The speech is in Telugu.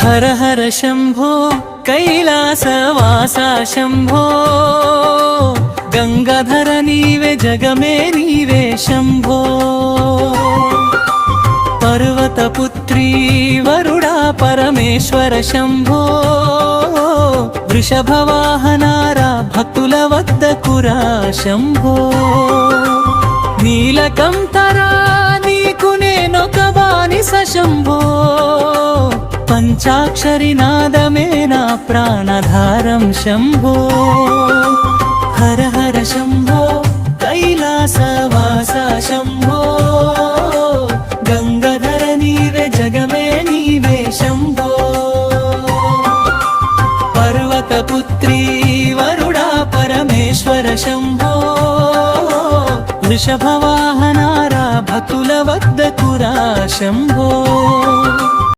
హర హర శంభో కైలాసవాసా శంభో గంగాధర నీవే జగమే నీవే శంభో పర్వతపుత్రీ వరుడా పరమేశ్వర శంభో వృషభవాహనారా భక్తుల వద్దకురా శంభో నీలకంఠరా నీకు నేనొక బానిస శంభో పంచాక్షరి నాదమే నా ప్రాణధారం శంభో హర హర శంభో కైలాసవాస శంభో గంగాధర నీవే జగమే నీవే శంభో పర్వతపుత్రీ వరుడా పరమేశ్వర శంభో వృషభవాహనారా భక్తుల వద్దకురా శంభో